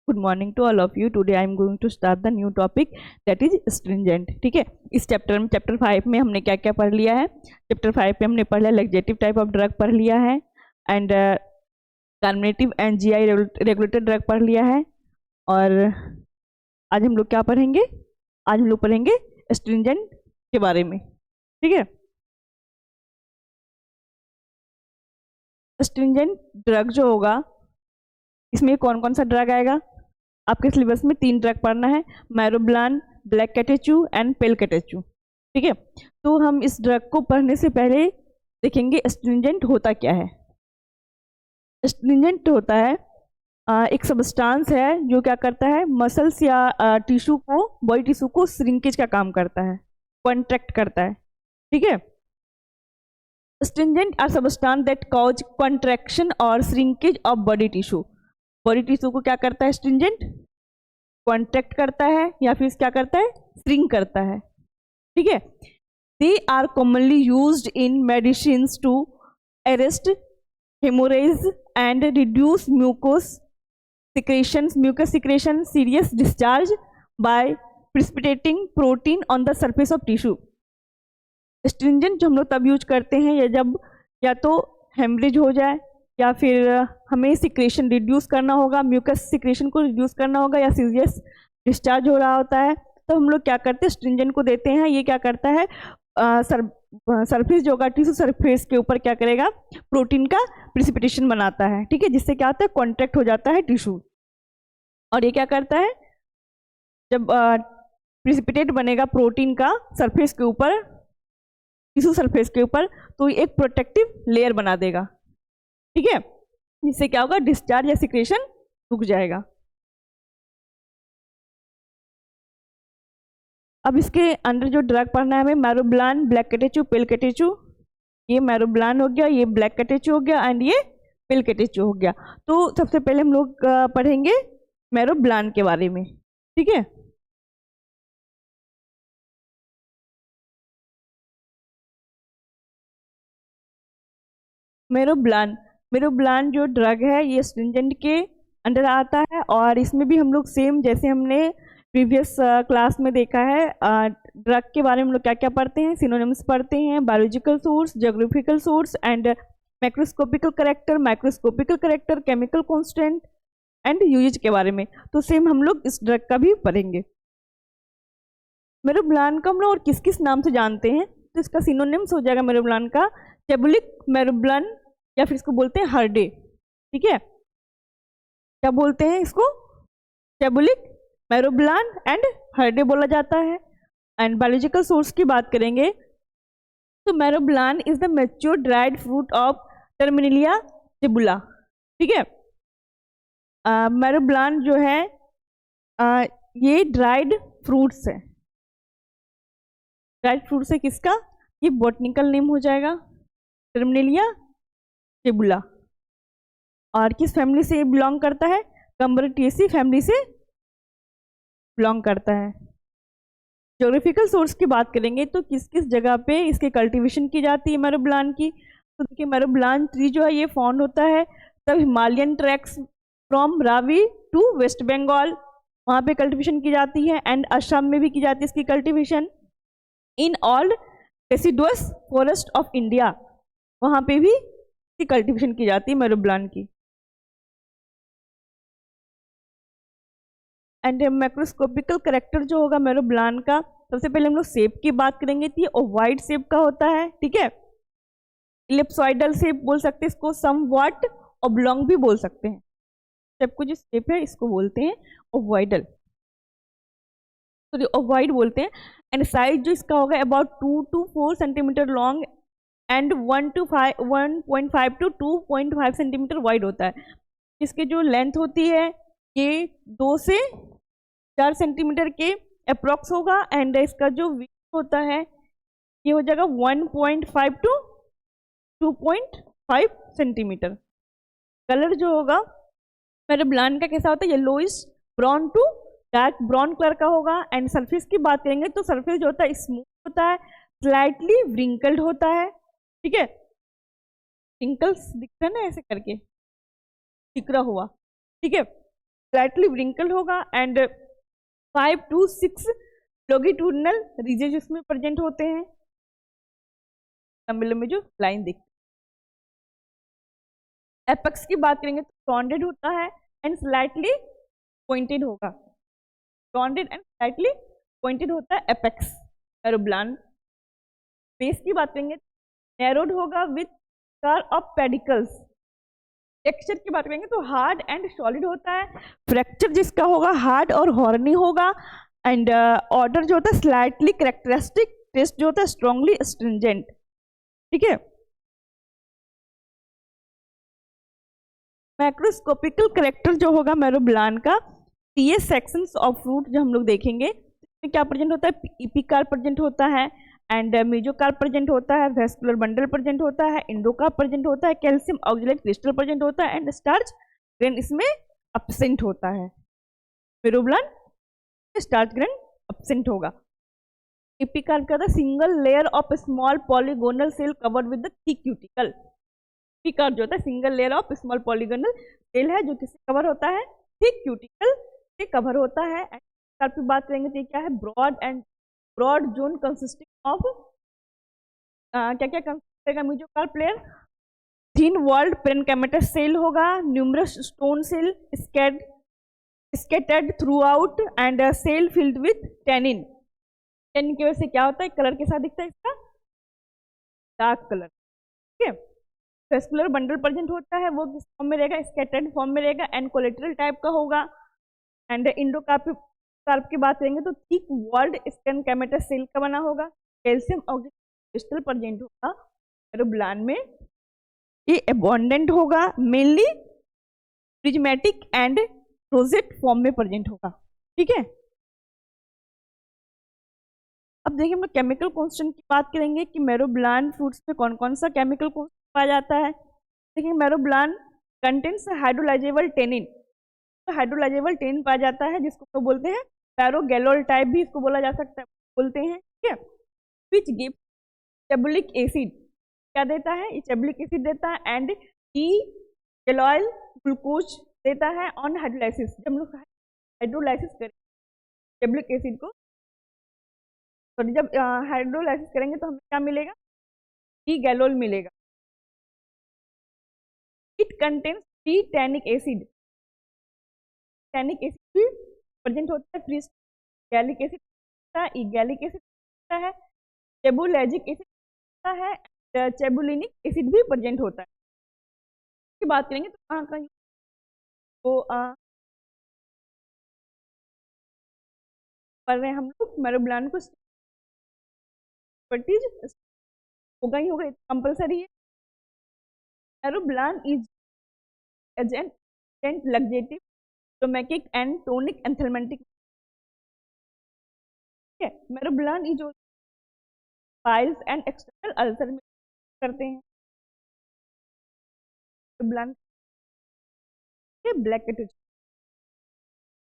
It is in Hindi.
Good morning to all of you. Today I am going to start the new topic that is stringent. ठीक है, इस चैप्टर 5 में हमने क्या क्या पढ़ लिया है। चैप्टर 5 में हमने पढ़ लिया लैक्सेटिव टाइप ऑफ ड्रग पढ़ लिया है, and कार्बोनेटिव and GI regulated drug पढ़ लिया है। और आज हम लोग क्या पढ़ेंगे? आज हम लोग पढ़ेंगे स्ट्रिंजेंट के बारे में। ठीक है, स्ट्रिंजेंट ड्रग जो होगा इसमें कौन कौन सा ड्रग आएगा? आपके सिलेबस में 3 ड्रग पढ़ना है, myrobalan, black catechu and pale catechu. ठीक है, तो हम इस ड्रग को पढ़ने से पहले देखेंगे स्ट्रिंजेंट होता क्या है। स्ट्रिंजेंट होता है एक सब्सटेंस है जो क्या करता है, मसल्स या टिश्यू को, बॉडी टिश्यू को श्रिंकेज का काम करता है, कॉन्ट्रैक्ट करता है। ठीक है, astringent are substance that cause contraction और shrinkage of body tissue. Body tissue को क्या करता है स्ट्रिंजेंट? कॉन्ट्रैक्ट करता है या फिर क्या करता है, श्रिंक करता है। ठीक है, they are commonly used in medicines to arrest haemorrhage and reduce mucus secretion serious discharge by precipitating protein on the surface of tissue. Stringent जो हम लोग तब यूज करते हैं या जब या तो हेमरेज हो जाए या फिर हमें सिक्रेशन रिड्यूस करना होगा, म्यूकस सिक्रेशन को रिड्यूस करना होगा, या सीरियस डिस्चार्ज हो रहा होता है, तो हम लोग क्या करते हैं स्ट्रिंजेंट को देते हैं। ये क्या करता है, सरफेस जो होगा टिश्यू सरफेस के ऊपर क्या करेगा, प्रोटीन का प्रिसिपिटेशन बनाता है। ठीक है, जिससे क्या होता है, कॉन्ट्रैक्ट हो जाता है टिश्यू। और ये क्या करता है, जब प्रिसिपिटेट बनेगा प्रोटीन का सरफेस के ऊपर, टिश्यू सरफेस के ऊपर, तो एक प्रोटेक्टिव लेयर बना देगा। ठीक है, जिससे क्या होगा, डिस्चार्ज या सिक्रेशन रुक जाएगा। अब इसके अंदर जो ड्रग पढ़ना है हमें, मैरोब्लान, ब्लैक कैटेचू, पेल कैटेचू। ये मैरोब्लान हो गया, ये ब्लैक कैटेचू हो गया, एंड ये पेल कैटेचू हो गया। तो सबसे पहले हम लोग पढ़ेंगे मैरोब्लान के बारे में। ठीक है, मैरोब्लान जो ड्रग है ये स्ट्रिंजेंट के अंडर आता है, और इसमें भी हम लोग सेम जैसे हमने प्रीवियस क्लास में देखा है, ड्रग के बारे में हम लोग क्या क्या पढ़ते हैं, सिनोनिम्स पढ़ते हैं, biological source, geographical source and macroscopical character, chemical constant and uses के बारे में। तो सेम हम लोग इस ड्रग का भी पढ़ेंगे। मैरोब्लान को हम लोग और किस किस नाम से जानते हैं, तो इसका सिनोनिम्स हो जाएगा मैरोब्लान का टेबुलिक मैरोब्लान, या फिर इसको बोलते हैं हर्डे। ठीक है, क्या बोलते हैं इसको, टेबुलिक मैरोब्लान एंड हर्डे बोला जाता है। एंड बायोलॉजिकल सोर्स की बात करेंगे तो myrobalan is the mature dried fruit of Terminalia chebula. ठीक है, मैरोब्लान जो है ये ड्राइड फ्रूट्स है। ड्राइड फ्रूट्स है किसका, ये बॉटनिकल नेम हो जाएगा, टर्मिनेलिया टेबुला। और किस फैमिली से बिलोंग करता है, कंबरटेसी फैमिली से बिलोंग करता है। ज्योग्राफिकल सोर्स की बात करेंगे तो किस किस जगह पे इसके कल्टीवेशन की जाती है मैरोब्लान की, तो देखिए मैरोब्लान ट्री जो है ये फाउंड होता है तब Himalayan tracts from Ravi to West Bengal, वहाँ पे कल्टीवेशन की जाती है। एंड असम में भी की जाती है इसकी cultivation. In all deciduous forest of India, वहाँ पे भी इसकी कल्टीवेशन की जाती है मैरोब्लान की। एंड मैक्रोस्कोपिकल कैरेक्टर जो होगा मैरोब्लान का, सबसे पहले हम लोग शेप की बात करेंगे तो ये ओवाइड शेप का होता है। ठीक है, इलिप्सॉइडल शेप बोल सकते हैं इसको, समव्हाट ऑब्लॉन्ग भी बोल सकते हैं। शेप को जो शेप है इसको बोलते हैं ओवाइडल, तो ओवाइड बोलते हैं। एंड साइज जो इसका होगा about 2 to 4 centimetre long and 1.5 to 2.5 centimetre wide होता है। इसके जो लेंथ होती है ये 2 से 4 सेंटीमीटर के अप्रोक्स होगा, एंड इसका जो विड्थ होता है ये हो जाएगा 1.5 to 2.5 सेंटीमीटर। कलर जो होगा मैरोब्लान का कैसा होता है, yellowish brown to dark brown colour का होगा। एंड सरफेस की बात करेंगे तो सरफेस जो होता है स्मूथ होता है, स्लाइटली व्रिंकल्ड होता है। ठीक है, रिंकल्स दिख रहे हैं ना ऐसे करके, सिकरा हुआ। ठीक है, स्लाइटली व्रिंकल होगा एंड 5 to 6 लॉन्गिट्यूडिनल रीजेज इसमें प्रेजेंट होते हैं। तमिल में जो लाइन दिखती है। एपेक्स की बात करेंगे तो राउंडेड होता है एंड स्लाइटली पॉइंटेड होगा। राउंडेड एंड स्लाइटली पॉइंटेड होता है एपेक्स एरोब्लान। बेस की बात करेंगे नैरोड होगा with car of pedicels. Texture की बात करेंगे तो हार्ड एंड सॉलिड होता है। फ्रैक्चर जिसका होगा हार्ड और हॉर्नी होगा एंड ऑर्डर जो होता है स्लाइटली कैरेक्टरिस्टिक, टेस्ट जो होता है स्ट्रांगली स्ट्रिंजेंट। ठीक है। मैक्रोस्कोपिकल करेक्टर जो होगा मैरोब्लान का, ये सेक्शंस ऑफ फ्रूट जो हम लोग देखेंगे इसमें क्या प्रेजेंट होता है, इपिकाल प्रेजेंट होता है एंड मेजोकार्प प्रेजेंट होता है, वेस्कुलर बंडल प्रेजेंट होता है, इंडोकार्प प्रेजेंट होता है, कैल्शियम ऑक्सलेट क्रिस्टल प्रेजेंट होता है एंड स्टार्च ग्रेन इसमें एब्सेंट होता है। मैरोब्लान स्टार्च ग्रेन एब्सेंट होगा। इपिकार्प का single layer of small polygonal cell covered with the thick cuticle. Epicarp जो होता है single layer of small polygonal cell है जो किससे कवर होता है, थिक क्यूटिकल से कवर होता है। कार्प की बात करेंगे तो क्या है, ब्रॉड जोन कंसिस्टिंग ऑफ क्या क्या कंसिस्ट करेगा mesocarp layer, thin walled parenchymatous cell होगा, numerous stone cell scattered throughout and cell filled with tannin. Tannin की वजह से क्या होता है, कलर के साथ दिखता है इसका डार्क कलर। ठीक है। वेस्कुलर बंडल प्रेजेंट होता है, वो किस फॉर्म में रहेगा, स्कैटर्ड फॉर्म में रहेगा एंड कोलेटरल टाइप का होगा। एंड इंडोकार्प की बात करेंगे तो थिक वॉल्ड पेरेन्काइमेटस सेल का बना होगा। कैल्शियम ऑक्सलेट क्रिस्टल प्रेजेंट होगा मैरोब्लान में, ये अबंडेंट होगा, mainly prismatic and rosette form में प्रेजेंट होगा। ठीक है। अब देखिए हम लोग केमिकल कांस्टेंट की बात करेंगे कि मैरोब्लान फ्रूट्स में कौन कौन सा केमिकल कांस्टेंट पाया जाता है। देखिए मैरोब्लान कंटेन्स हाइड्रोलाइजेबल टेनिन, तो हाइड्रोलाइजेबल टेनिन पाया जाता है जिसको तो बोलते हैं पैरोगैलोल टाइप भी इसको बोला जा सकता है, बोलते हैं। ठीक है। विच गिव चेबुलिक एसिड, क्या देता है, ये चेबुलिक एसिड देता है एंड ई गैलोइल ग्लूकोज देता है ऑन हाइड्रोलाइसिस। जब हम लोग हाइड्रोलाइसिस करें चेबुलिक एसिड को, तो जब हाइड्रोलाइसिस करेंगे तो हमें क्या मिलेगा, ई गैलोल मिलेगा। It contains free tannic acid, tannic acid भी प्रेजेंट होता है, फ्री गैलिक एसिड होता है, ई गैलिक एसिड होता है, चेबुलेजिक एसिड होता है, चेबुलिनिक एसिड भी प्रेजेंट होता है। की बात करेंगे तो कहाँ कहीं तो पढ़ रहे हैं हम लोग मैरोब्लान को प्रॉपर्टीज होगा ही होगा, कंपल्सरी है। Myrobalan is agent laxative stomachic and tonic anthelmintic. ठीक है। Myrobalan is piles and external ulcer में करते हैं। मैरोब्लान ब्लैक